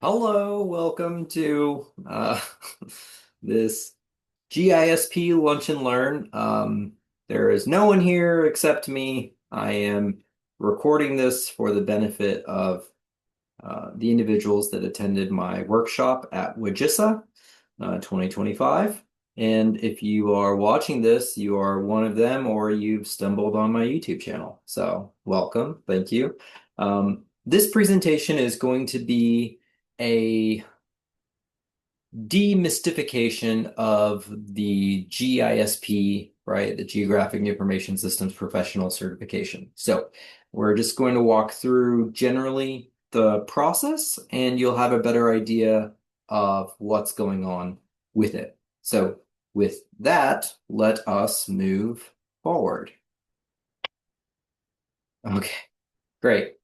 Hello, welcome to this GISP Lunch and Learn. There is no one here except me. I am recording this for the benefit of the individuals that attended my workshop at WGISA 2025. And if you are watching this, you are one of them or you've stumbled on my YouTube channel. So welcome, thank you. This presentation is going to be a demystification of the GISP, right? The Geographic Information Systems Professional Certification. So we're just going to walk through generally the process and you'll have a better idea of what's going on with it. So with that, let us move forward. Okay, great.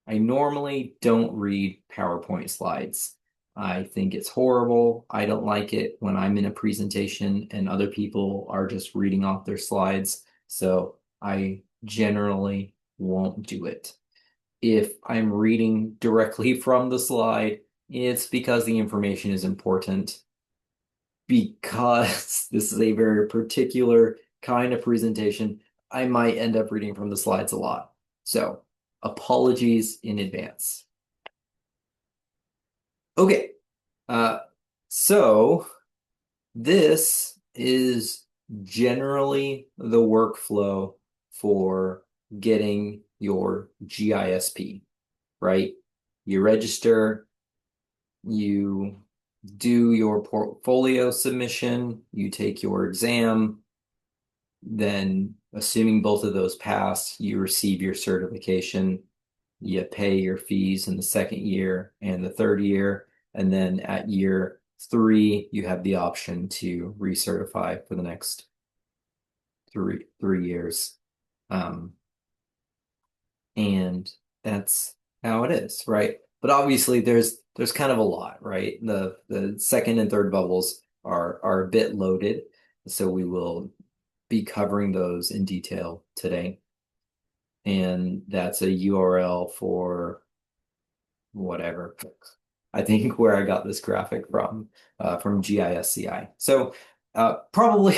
I normally don't read PowerPoint slides. I think it's horrible. I don't like it when I'm in a presentation and other people are just reading off their slides. So I generally won't do it. If I'm reading directly from the slide, it's because the information is important, because this is a very particular kind of presentation. I might end up reading from the slides a lot. So apologies in advance. Okay, uh, so this is generally the workflow for getting your GISP, right? You register, you do your portfolio submission, you take your exam, then assuming both of those pass, you receive your certification. You pay your fees in the second year and the third year. And then at year 3, you have the option to recertify for the next three years. Um, and that's how it is, right? But obviously there's kind of a lot, right? The second and third bubbles are a bit loaded, so we will be covering those in detail today. And that's a URL for whatever. I think where I got this graphic from GISCI. So probably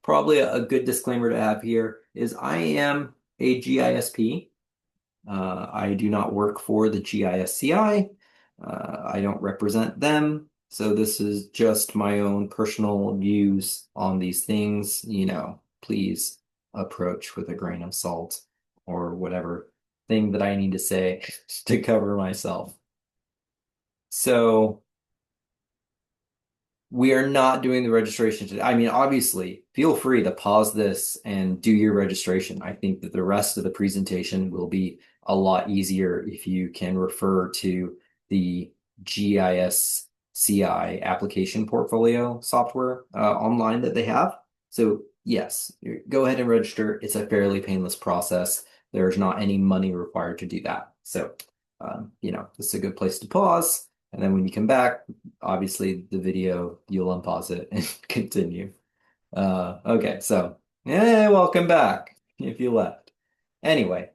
probably a good disclaimer to have here is I am a GISP. I do not work for the GISCI. I don't represent them. So this is just my own personal views on these things. Please approach with a grain of salt or whatever thing that I need to say to cover myself. So we are not doing the registration today. I mean, obviously, feel free to pause this and do your registration. I think that the rest of the presentation will be a lot easier if you can refer to the GISCI application portfolio software online that they have. So yes, go ahead and register. It's a fairly painless process. There's not any money required to do that. So, this is a good place to pause. And then when you come back, obviously the video, you'll unpause it and continue. Okay, so yeah, welcome back if you left. Anyway,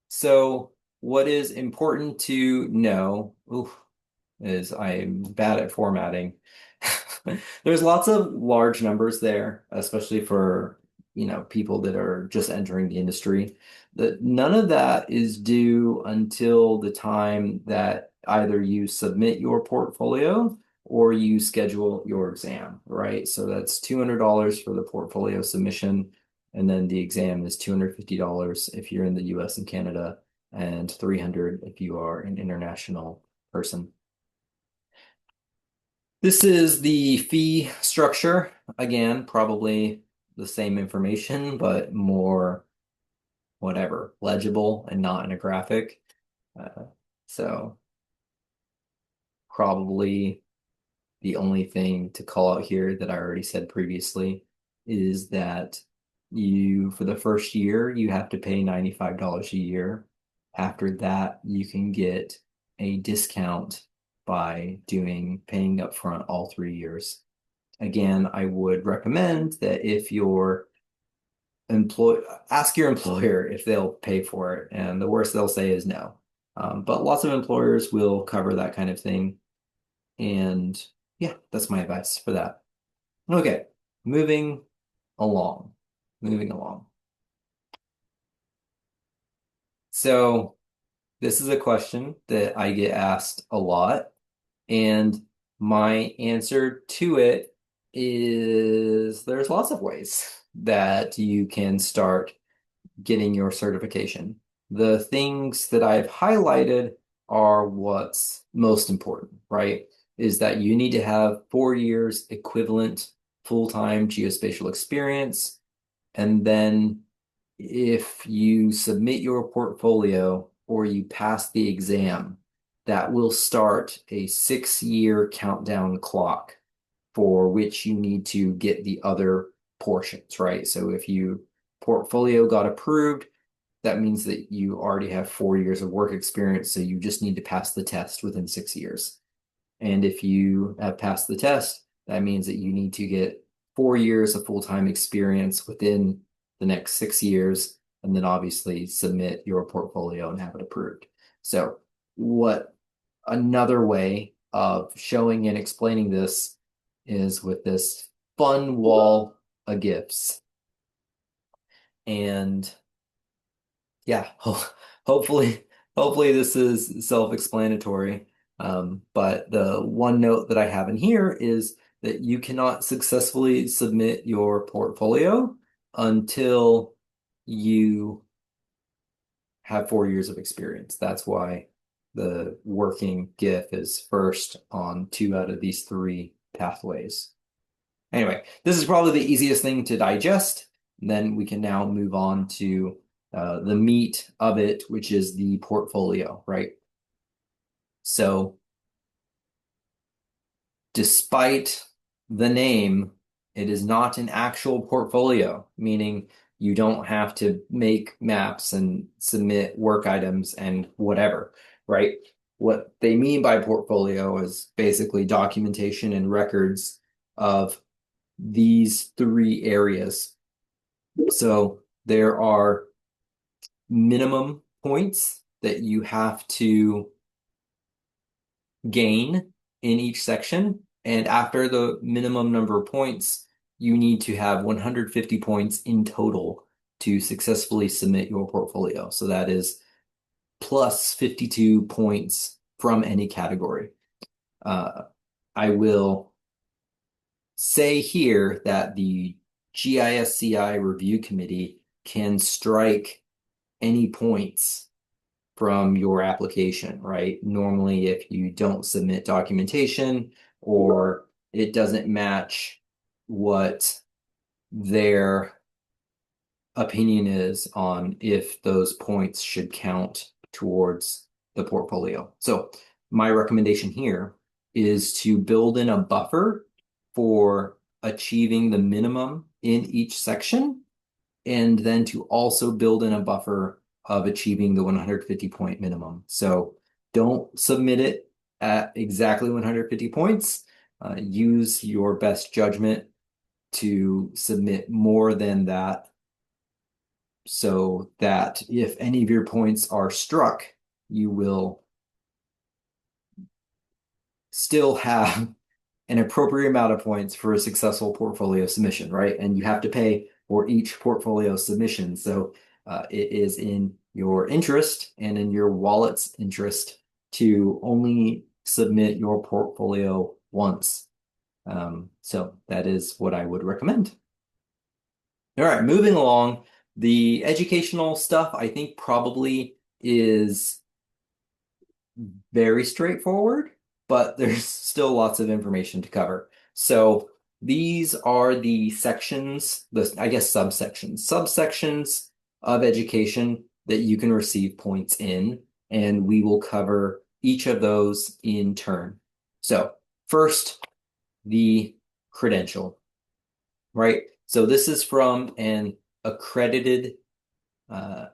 so what is important to know is I'm bad at formatting. There's lots of large numbers there, especially for people that are just entering the industry. That none of that is due until the time that either you submit your portfolio or you schedule your exam, right? So that's $200 for the portfolio submission, and then the exam is $250 if you're in the US and Canada, and $300 if you are an international person. This is the fee structure. Again, probably the same information, but more whatever, legible and not in a graphic. So probably the only thing to call out here that I already said previously is that for the first year, you have to pay $95 a year. After that, you can get a discount by paying upfront all 3 years. Again, I would recommend that if ask your employer if they'll pay for it, and the worst they'll say is no. But lots of employers will cover that kind of thing. And yeah, that's my advice for that. Okay, moving along. Moving along. So this is a question that I get asked a lot, and my answer to it is there's lots of ways that you can start getting your certification. The things that I've highlighted are what's most important, right? Is that you need to have 4 years equivalent full-time geospatial experience. And then if you submit your portfolio or you pass the exam, that will start a 6-year countdown clock for which you need to get the other portions, right? So if you portfolio got approved, that means that you already have 4 years of work experience, so you just need to pass the test within 6 years. And if you have passed the test, that means that you need to get 4 years of full-time experience within the next 6 years, and then obviously submit your portfolio and have it approved. So what another way of showing and explaining this is with this fun wall of GIFs. And yeah, hopefully, hopefully this is self-explanatory. But the one note that I have in here is that you cannot successfully submit your portfolio until you have 4 years of experience. That's why the working GIF is first on 2 out of these 3 pathways. Anyway, this is probably the easiest thing to digest. And then we can now move on to the meat of it, which is the portfolio, right? So despite the name, it is not an actual portfolio, meaning you don't have to make maps and submit work items and whatever, right? What they mean by portfolio is basically documentation and records of these 3 areas. So there are minimum points that you have to gain in each section. And after the minimum number of points, you need to have 150 points in total to successfully submit your portfolio. So that is plus 52 points from any category. I will say here that the GISCI review committee can strike any points from your application, right? Normally, if you don't submit documentation or it doesn't match what their opinion is on if those points should count towards the portfolio. So my recommendation here is to build in a buffer for achieving the minimum in each section, and then to also build in a buffer of achieving the 150 point minimum. So don't submit it at exactly 150 points. Use your best judgment to submit more than that, so that if any of your points are struck, you will still have an appropriate amount of points for a successful portfolio submission, right? And you have to pay for each portfolio submission. So it is in your interest and in your wallet's interest to only submit your portfolio once. So that is what I would recommend. All right, moving along. The educational stuff, I think, probably is very straightforward, but there's still lots of information to cover. So these are the sections, I guess subsections of education that you can receive points in, and we will cover each of those in turn. So first, the credential, right? So this is from an accredited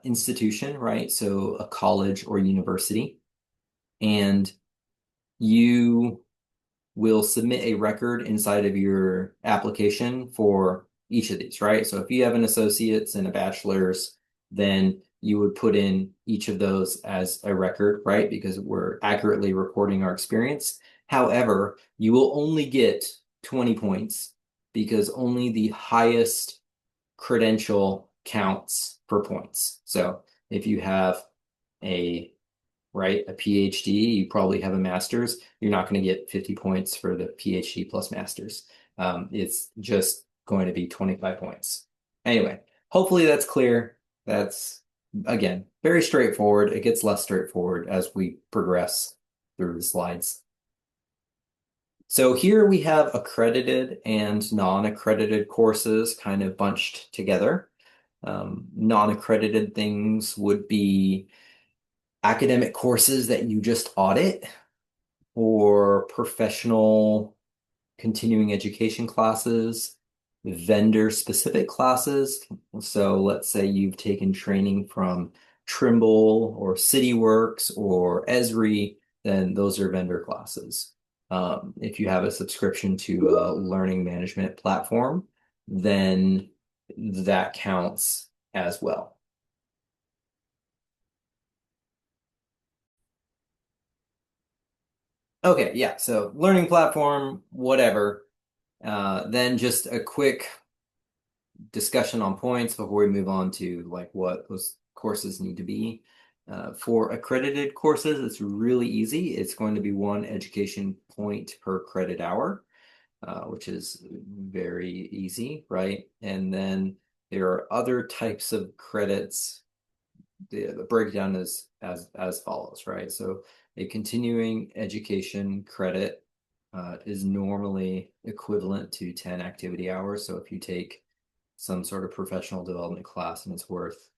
institution, right? So a college or university. And you will submit a record inside of your application for each of these, right? So if you have an associate's and a bachelor's, then you would put in each of those as a record, right? Because we're accurately recording our experience. However, you will only get 20 points because only the highest credential counts for points. So if you have a right, a PhD, you probably have a master's, you're not going to get 50 points for the PhD plus master's. It's just going to be 25 points. Anyway, hopefully that's clear. That's, again, very straightforward. It gets less straightforward as we progress through the slides. So here we have accredited and non-accredited courses kind of bunched together. Non-accredited things would be academic courses that you just audit or professional continuing education classes, vendor specific classes. So let's say you've taken training from Trimble or CityWorks or Esri, then those are vendor classes. If you have a subscription to a learning management platform, then that counts as well. Okay, yeah, so learning platform, whatever. Then just a quick discussion on points before we move on to like what those courses need to be. For accredited courses, it's really easy. It's going to be one education point per credit hour, which is very easy, right? And then there are other types of credits. The breakdown is as follows, right? So a continuing education credit is normally equivalent to 10 activity hours. So if you take some sort of professional development class and it's worth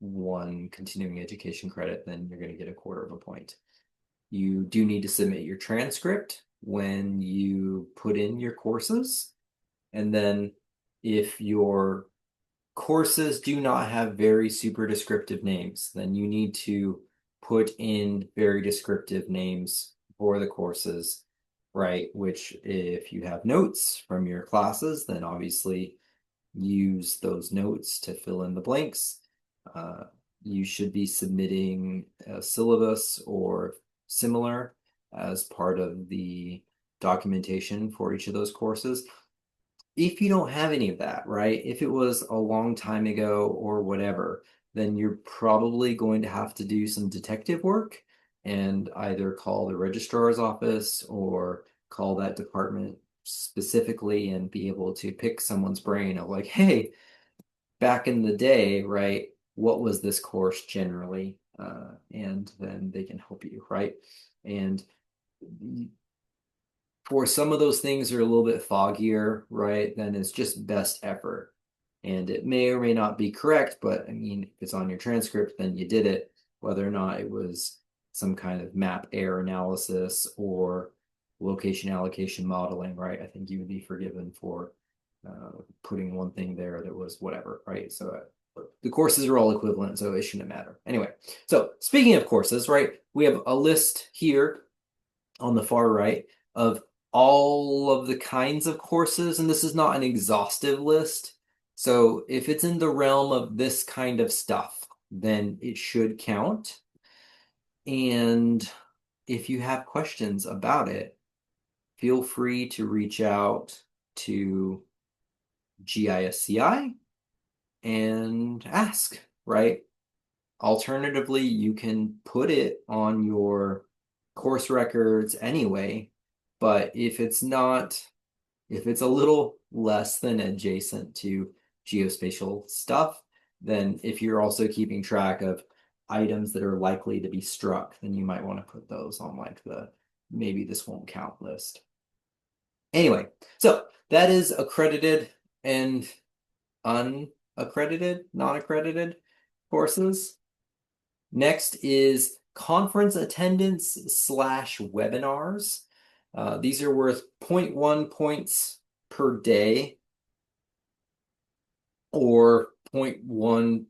one continuing education credit, then you're going to get a quarter of a point. You do need to submit your transcript when you put in your courses. And then if your courses do not have very super descriptive names, then you need to put in very descriptive names for the courses, right? Which if you have notes from your classes, then obviously use those notes to fill in the blanks. You should be submitting a syllabus or similar as part of the documentation for each of those courses. If you don't have any of that, right? If it was a long time ago or whatever, then you're probably going to have to do some detective work and either call the registrar's office or call that department specifically and be able to pick someone's brain of like, hey, back in the day, right, what was this course generally? And then they can help you, right? And for some of those things are a little bit foggier, right? Then it's just best effort. And it may or may not be correct, but I mean, if it's on your transcript, then you did it, whether or not it was some kind of map error analysis or location allocation modeling, right? I think you would be forgiven for putting one thing there that was whatever, right? So the courses are all equivalent, so it shouldn't matter. Anyway, so speaking of courses, right, we have a list here on the far right of all of the kinds of courses, and this is not an exhaustive list. So if it's in the realm of this kind of stuff, then it should count. And if you have questions about it, feel free to reach out to GISCI and ask, right? Alternatively, you can put it on your course records anyway, but if it's a little less than adjacent to geospatial stuff, then if you're also keeping track of items that are likely to be struck, then you might want to put those on like the maybe this won't count list. Anyway, so that is accredited and unaccredited, non-accredited courses. Next is conference attendance slash webinars. These are worth 0.1 points per day or 0.1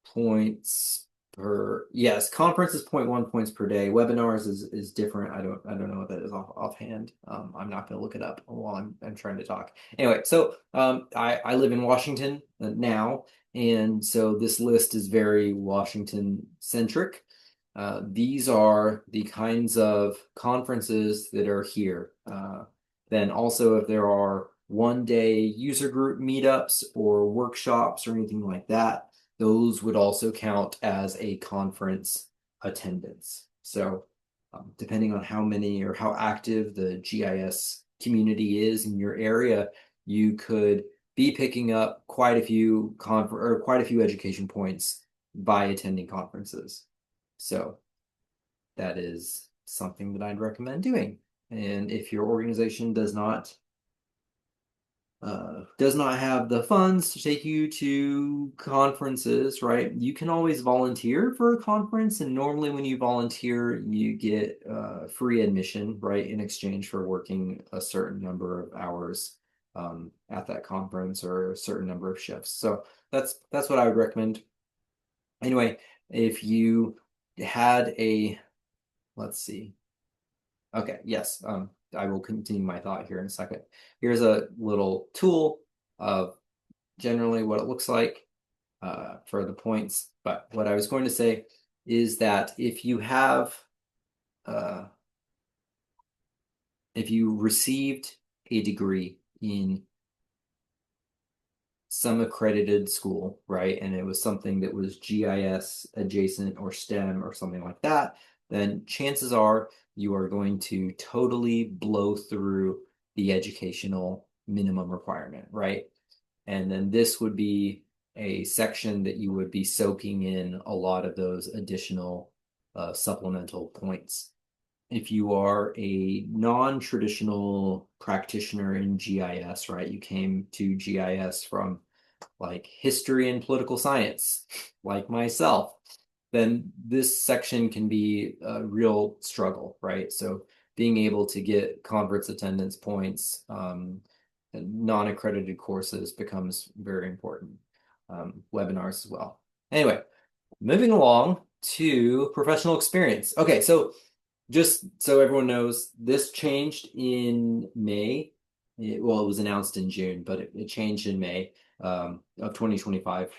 points per, yes, conference is 0.1 points per day. Webinars is different. I don't know what that is offhand. I'm not going to look it up while I'm trying to talk. Anyway, so I live in Washington now, And so this list is very Washington centric. These are the kinds of conferences that are here. Then also if there are one-day user group meetups or workshops or anything like that, those would also count as a conference attendance. So depending on how many or how active the GIS community is in your area, you could be picking up quite a few education points by attending conferences. So that is something that I'd recommend doing. And if your organization does not have the funds to take you to conferences, right? You can always volunteer for a conference, and normally when you volunteer, you get free admission, right, in exchange for working a certain number of hours at that conference or a certain number of shifts. So that's what I would recommend. Anyway, if you had a, let's see. Okay, yes, I will continue my thought here in a second. Here's a little tool of generally what it looks like for the points. But what I was going to say is that if you received a degree in some accredited school, right, and it was something that was GIS adjacent or STEM or something like that, then chances are you are going to totally blow through the educational minimum requirement, right? And then this would be a section that you would be soaking in a lot of those additional supplemental points. If you are a non-traditional practitioner in GIS, right? You came to GIS from like history and political science, like myself, then this section can be a real struggle, right? So being able to get conference attendance points, non-accredited courses becomes very important. Webinars as well. Anyway, moving along to professional experience. Okay, so just so everyone knows, this changed in May. Well, it was announced in June, but it changed in May of 2025.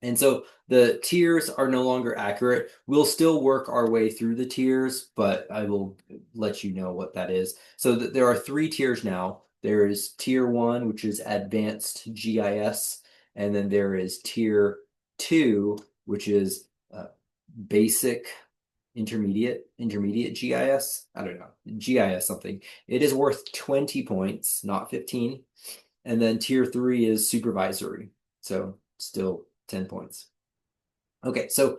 And so the tiers are no longer accurate. We'll still work our way through the tiers, but I will let you know what that is. So there are three tiers now. There is tier 1, which is advanced GIS, and then there is tier 2, which is basic intermediate GIS. I don't know, GIS something. It is worth 20 points, not 15. And then tier 3 is supervisory. So still 10 points. Okay, so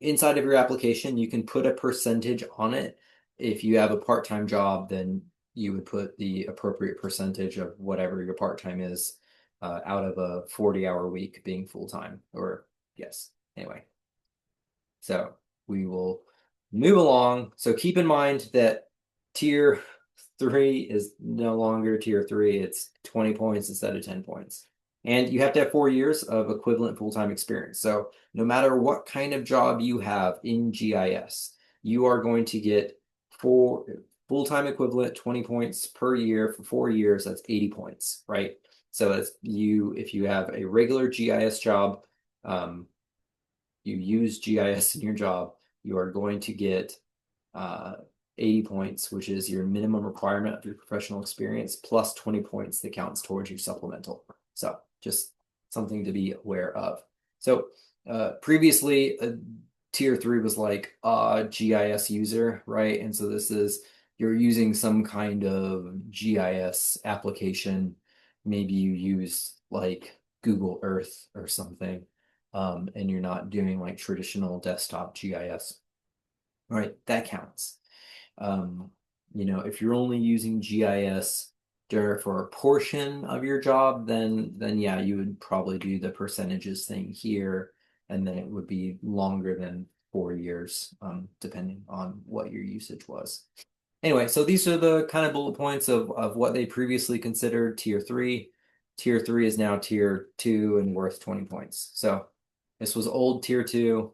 inside of your application, you can put a percentage on it. If you have a part-time job, then you would put the appropriate percentage of whatever your part-time is out of a 40-hour week being full-time, or yes, anyway. So we will move along. So keep in mind that tier 3 is no longer tier 3. It's 20 points instead of 10 points. And you have to have 4 years of equivalent full-time experience. So no matter what kind of job you have in GIS, you are going to get full-time equivalent 20 points per year for 4 years. That's 80 points, right? So if you have a regular GIS job, you use GIS in your job, you are going to get 80 points, which is your minimum requirement of your professional experience, plus 20 points that counts towards your supplemental. So just something to be aware of. So previously, tier 3 was like a GIS user, right? And so this is, you're using some kind of GIS application. Maybe you use like Google Earth or something, and you're not doing like traditional desktop GIS. All right, that counts. If you're only using GIS for a portion of your job, then yeah, you would probably do the percentages thing here, and then it would be longer than 4 years, depending on what your usage was. Anyway, so these are the kind of bullet points of what they previously considered tier 3. Tier 3 is now tier 2 and worth 20 points. So this was old tier 2.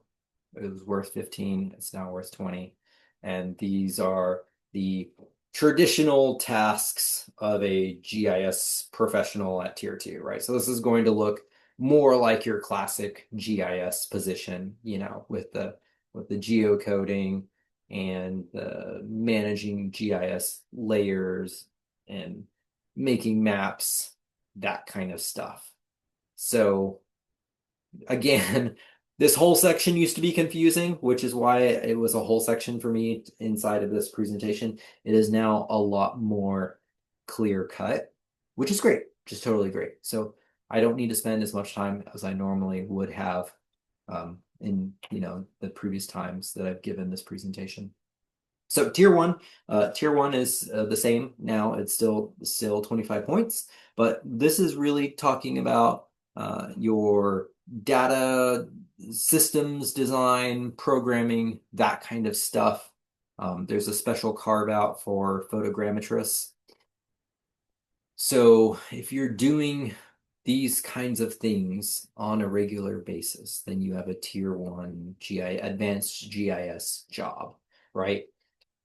It was worth 15. It's now worth 20. And these are the traditional tasks of a GIS professional at tier 2, right? So this is going to look more like your classic GIS position, with the geocoding and the managing GIS layers and making maps, that kind of stuff. So again, this whole section used to be confusing, which is why it was a whole section for me inside of this presentation. It is now a lot more clear cut, which is great, just totally great. So I don't need to spend as much time as I normally would have in the previous times that I've given this presentation. So tier one is the same now. It's still 25 points, but this is really talking about your data systems design, programming, that kind of stuff. There's a special carve out for photogrammetrists. So if you're doing these kinds of things on a regular basis, then you have a tier one advanced GIS job, right?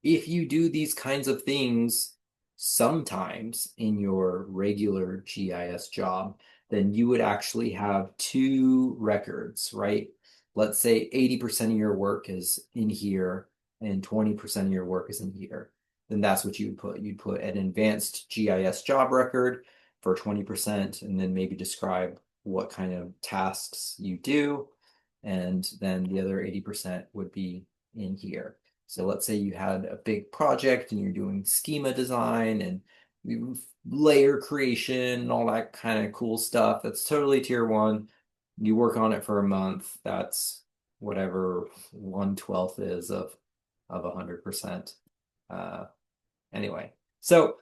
If you do these kinds of things sometimes in your regular GIS job, then you would actually have two records, right? Let's say 80% of your work is in here and 20% of your work is in here. Then that's what you'd put. You'd put an advanced GIS job record for 20% and then maybe describe what kind of tasks you do. And then the other 80% would be in here. So let's say you had a big project and you're doing schema design and layer creation and all that kind of cool stuff. That's totally tier one. You work on it for a month. That's whatever 1/12 is of 100%. Anyway, so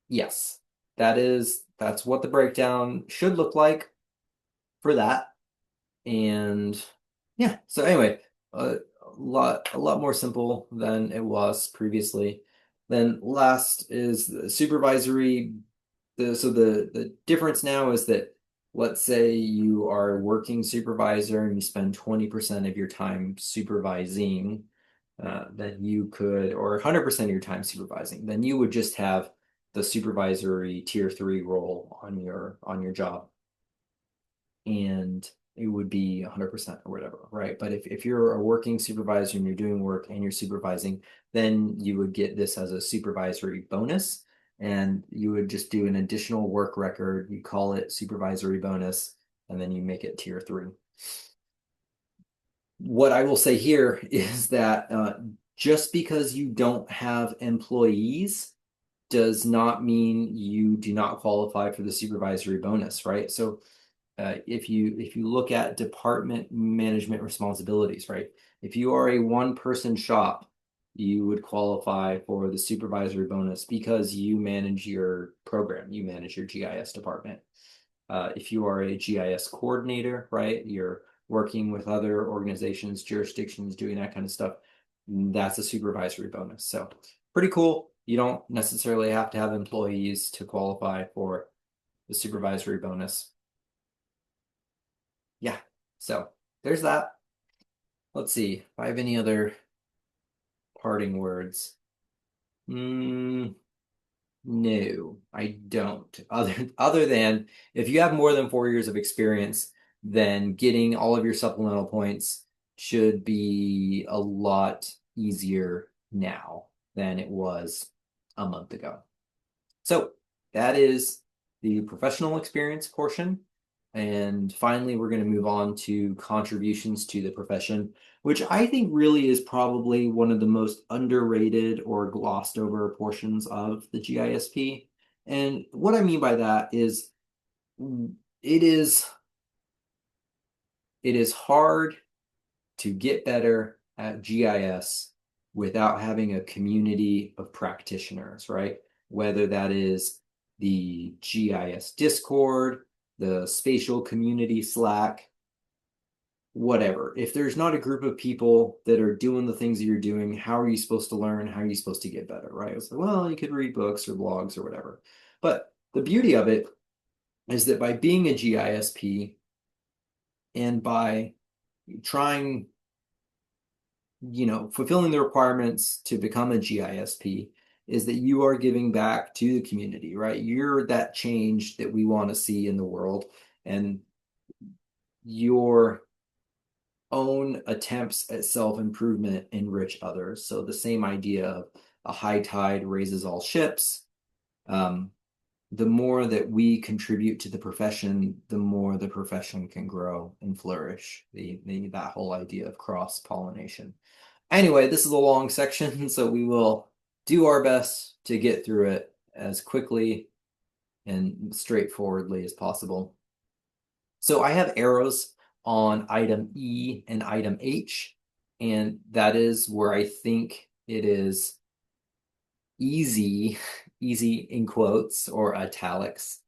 yes, that's what the breakdown should look like for that. And yeah, so anyway, a lot more simple than it was previously. Then last is the supervisory. So the difference now is that let's say you are a working supervisor and you spend 20% of your time supervising, then you could, or 100% of your time supervising, then you would just have the supervisory tier 3 role on your job. And it would be 100% or whatever, right? But if you're a working supervisor and you're doing work and you're supervising, then you would get this as a supervisory bonus, and you would just do an additional work record. You call it supervisory bonus, and then you make it tier 3. What I will say here is that just because you don't have employees does not mean you do not qualify for the supervisory bonus, right? So if you look at department management responsibilities, right? If you are a one-person shop, you would qualify for the supervisory bonus because you manage your program, you manage your GIS department. If you are a GIS coordinator, right? You're working with other organizations, jurisdictions, doing that kind of stuff. That's a supervisory bonus. So pretty cool. You don't necessarily have to have employees to qualify for the supervisory bonus. Yeah, so there's that. Let's see if I have any other parting words. No, I don't. Other than if you have more than 4 years of experience, then getting all of your supplemental points should be a lot easier now than it was a month ago. So that is the professional experience portion. And finally, we're going to move on to contributions to the profession, which I think really is probably one of the most underrated or glossed over portions of the GISP. And what I mean by that is it is it is hard to get better at GIS without having a community of practitioners, right? Whether that is the GIS Discord, the spatial community Slack, whatever. If there's not a group of people that are doing the things that you're doing, how are you supposed to learn? How are you supposed to get better, right? It's like, well, you could read books or blogs or whatever. But the beauty of it is that by being a GISP and by trying, fulfilling the requirements to become a GISP, is that you are giving back to the community, right? You're that change that we want to see in the world. And your own attempts at self-improvement enrich others. So the same idea of a high tide raises all ships. Um, the more that we contribute to the profession, the more the profession can grow and flourish. That whole idea of cross-pollination. Anyway, this is a long section, so we will do our best to get through it as quickly and straightforwardly as possible. So I have arrows on item E and item H, and that is where I think it is easy, easy in quotes or italics,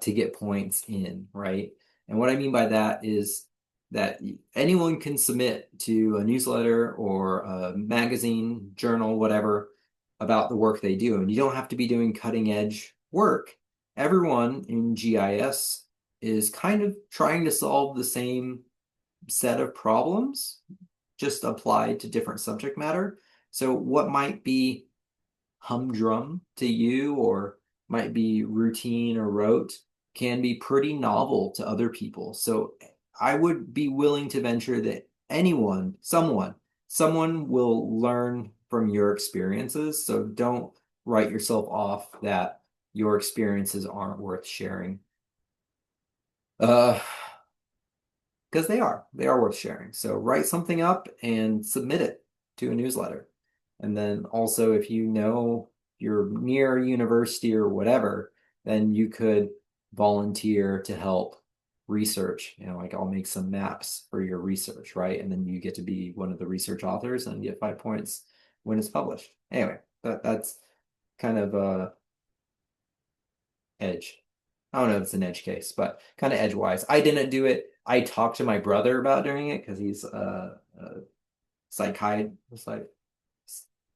to get points in, right? And what I mean by that is that anyone can submit to a newsletter or a magazine, journal, whatever, about the work they do. And you don't have to be doing cutting edge work. Everyone in GIS is kind of trying to solve the same set of problems, just applied to different subject matter. So what might be humdrum to you or might be routine or rote can be pretty novel to other people. So I would be willing to venture that someone will learn from your experiences. So don't write yourself off that your experiences aren't worth sharing. Uh, because they are worth sharing. So write something up and submit it to a newsletter. And then also, if you know you're near a university or whatever, then you could volunteer to help research. Like I'll make some maps for your research, right? And then you get to be one of the research authors and get 5 points when it's published. Anyway, that's kind of edge. I don't know if it's an edge case, but kind of edgewise. I didn't do it. I talked to my brother about doing it because he's a psychiatrist, like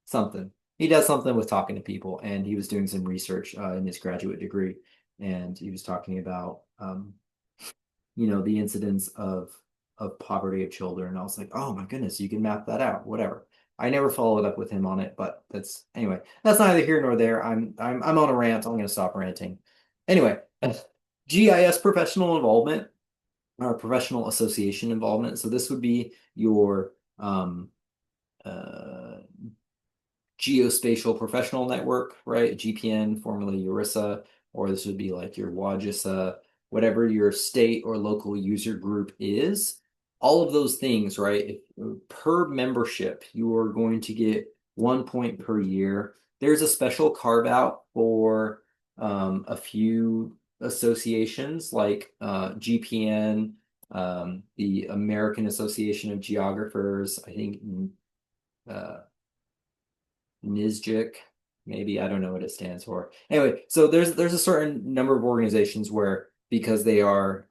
something. He does something with talking to people, and he was doing some research in his graduate degree, and he was talking about the incidence of poverty of children. And I was like, oh my goodness, you can map that out, whatever. I never followed up with him on it, but that's neither here nor there. I'm on a rant. I'm gonna stop ranting. Anyway, GIS professional involvement or professional association involvement. So this would be your uh, geospatial professional network, right? GPN, formerly EURISA, or this would be like your WAGISA, whatever your state or local user group is. All of those things, right? Per membership, you are going to get 1 point per year. There's a special carve out for a few associations like GPN, the American Association of Geographers, I think uh, NISGIC, maybe. I don't know what it stands for. Anyway, so there's a certain number of organizations where because they are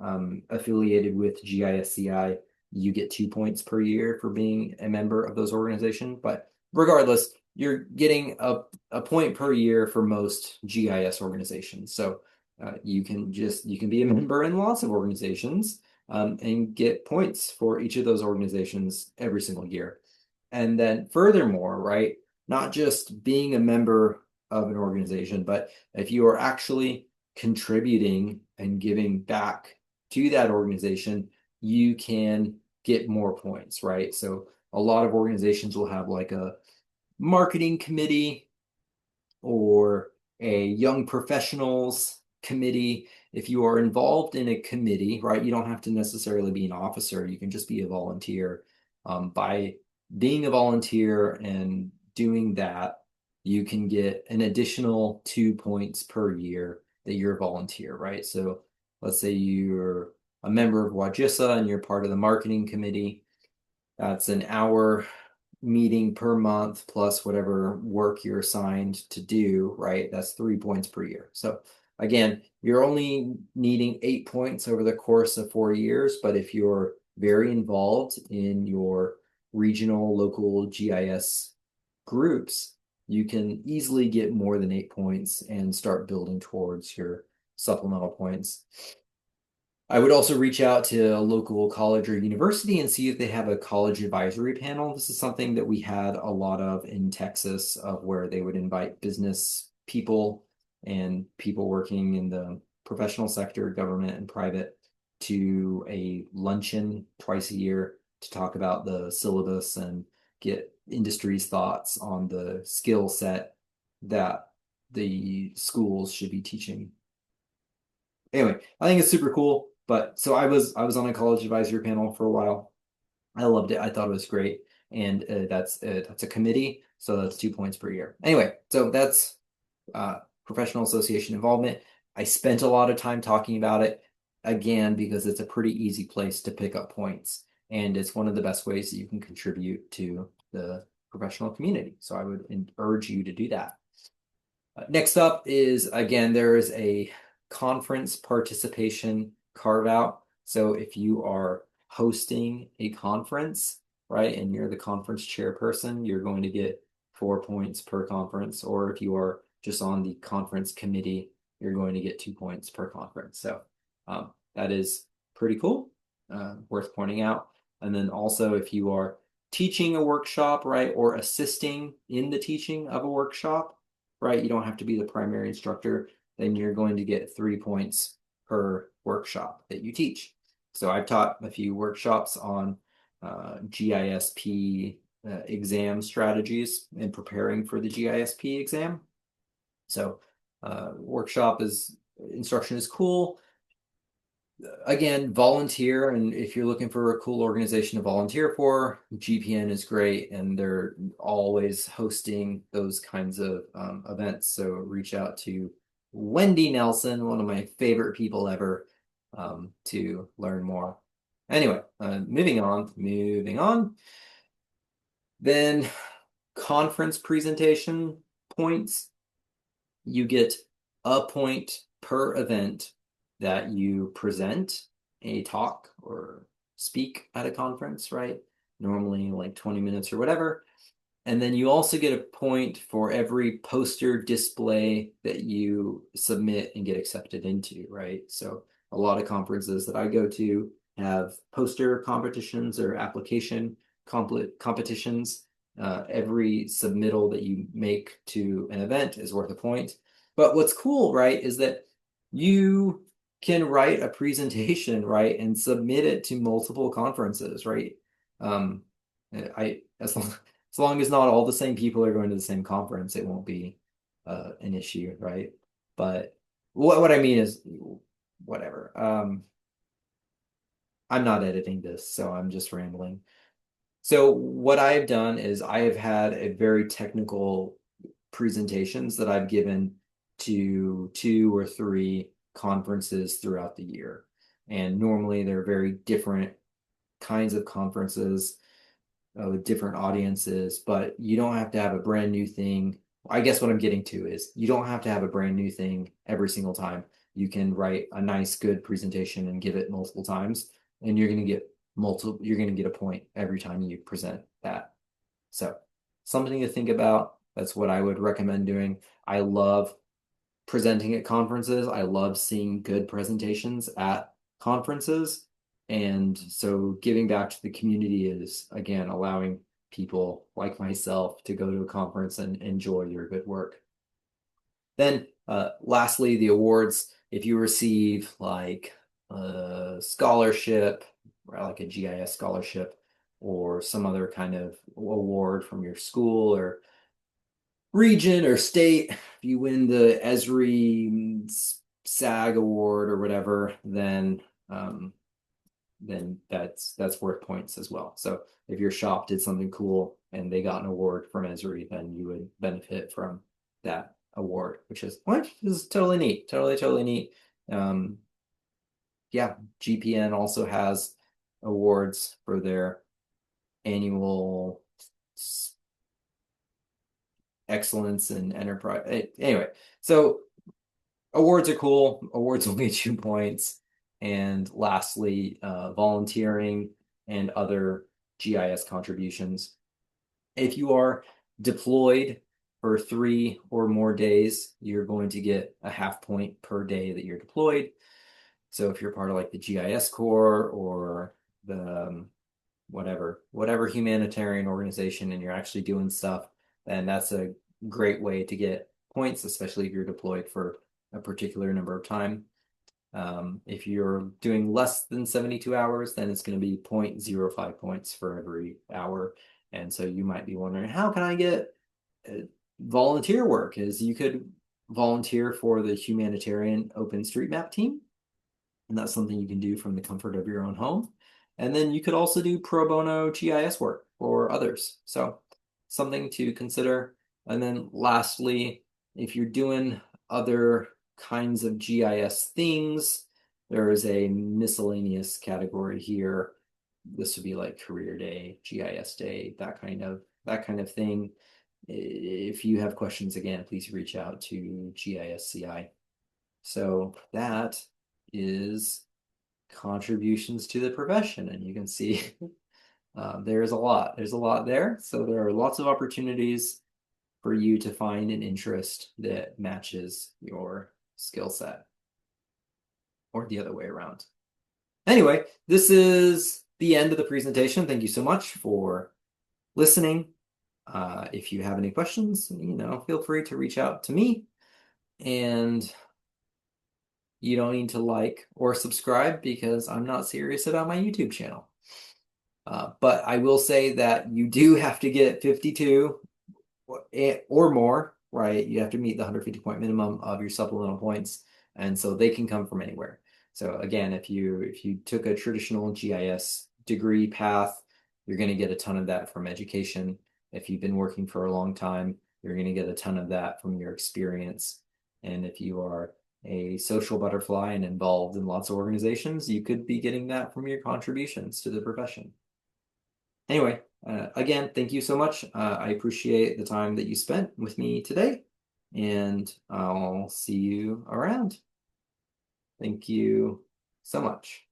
affiliated with GISCI, you get 2 points per year for being a member of those organizations. But regardless, you're getting a point per year for most GIS organizations. So you can be a member in lots of organizations and get points for each of those organizations every single year. And then furthermore, right, not just being a member of an organization, but if you are actually contributing and giving back to that organization, you can get more points, right? So a lot of organizations will have like a marketing committee or a young professionals committee. If you are involved in a committee, right, you don't have to necessarily be an officer. You can just be a volunteer. By being a volunteer and doing that, you can get an additional 2 points per year that you're a volunteer, right? So let's say you're a member of WAGISA and you're part of the marketing committee. That's an hour meeting per month plus whatever work you're assigned to do, right? That's 3 points per year. So again, you're only needing 8 points over the course of 4 years, but if you're very involved in your regional, local GIS groups, you can easily get more than 8 points and start building towards your supplemental points. I would also reach out to a local college or university and see if they have a college advisory panel. This is something that we had a lot of in Texas, of where they would invite business people and people working in the professional sector, government and private, to a luncheon twice a year to talk about the syllabus and get industry's thoughts on the skill set that the schools should be teaching. Anyway, I think it's super cool. But so I was on a college advisory panel for a while. I loved it. I thought it was great. And that's a committee, so that's 2 points per year. Anyway, so that's professional association involvement. I spent a lot of time talking about it again because it's a pretty easy place to pick up points, and it's one of the best ways that you can contribute to the professional community. So I would urge you to do that. Next up is, again, there is a conference participation carve out. So if you are hosting a conference, right, and you're the conference chairperson, you're going to get 4 points per conference. Or if you are just on the conference committee, you're going to get 2 points per conference. So that is pretty cool, worth pointing out. And then also, if you are teaching a workshop, right, or assisting in the teaching of a workshop, right, you don't have to be the primary instructor, then you're going to get 3 points per workshop that you teach. So I've taught a few workshops on GISP exam strategies and preparing for the GISP exam. So workshop instruction is cool. Again, volunteer, and if you're looking for a cool organization to volunteer for, GPN is great, and they're always hosting those kinds of events. So reach out to Wendy Nelson, one of my favorite people ever, to learn more. Anyway, moving on. Then conference presentation points. You get a point per event that you present a talk or speak at a conference, right? Normally like 20 minutes or whatever. And then you also get a point for every poster display that you submit and get accepted into, right? So a lot of conferences that I go to have poster competitions or application competitions. Every submittal that you make to an event is worth a point. But what's cool, right, is that you can write a presentation, right, and submit it to multiple conferences, right? As long as not all the same people are going to the same conference, it won't be an issue, right? But what I mean is, whatever. I'm not editing this, so I'm just rambling. So what I've done is I have had a very technical presentations that I've given to 2 or 3 conferences throughout the year. And normally they're very different kinds of conferences with different audiences, but you don't have to have a brand new thing. I guess what I'm getting to is you don't have to have a brand new thing every single time. You can write a nice, good presentation and give it multiple times, and you're going to get a point every time you present that. So something to think about. That's what I would recommend doing. I love presenting at conferences. I love seeing good presentations at conferences. And so giving back to the community is, again, allowing people like myself to go to a conference and enjoy your good work. Then lastly, the awards. If you receive like a scholarship, or like a GIS scholarship, or some other kind of award from your school or region or state, if you win the Esri SAG award or whatever, then that's worth points as well. So if your shop did something cool and they got an award from Esri, then you would benefit from that award, which is totally neat. Totally neat. Yeah, GPN also has awards for their annual excellence in enterprise. Anyway, so awards are cool. Awards only 2 points. And lastly, volunteering and other GIS contributions. If you are deployed for 3 or more days, you're going to get a half point per day that you're deployed. So if you're part of like the GIS Corps or the whatever humanitarian organization and you're actually doing stuff, then that's a great way to get points, especially if you're deployed for a particular number of time. If you're doing less than 72 hours, then it's going to be 0.05 points for every hour. And so you might be wondering, how can I get volunteer work? Is you could volunteer for the humanitarian OpenStreetMap team, and that's something you can do from the comfort of your own home. And then you could also do pro bono GIS work for others. So something to consider. And then lastly, if you're doing other kinds of GIS things, there is a miscellaneous category here. This would be like career day, GIS day, that kind of thing. If you have questions, again, please reach out to GISCI. So that is contributions to the profession, and you can see there's a lot. There's a lot there. So there are lots of opportunities for you to find an interest that matches your skill set, or the other way around. Anyway, this is the end of the presentation. Thank you so much for listening. If you have any questions, feel free to reach out to me. And you don't need to like or subscribe because I'm not serious about my YouTube channel. But I will say that you do have to get 52 or more, right? You have to meet the 150 point minimum of your supplemental points. And so they can come from anywhere. So again, if you took a traditional GIS degree path, you're going to get a ton of that from education. If you've been working for a long time, you're going to get a ton of that from your experience. And if you are a social butterfly and involved in lots of organizations, you could be getting that from your contributions to the profession. Anyway, again, thank you so much. I appreciate the time that you spent with me today, and I'll see you around. Thank you so much.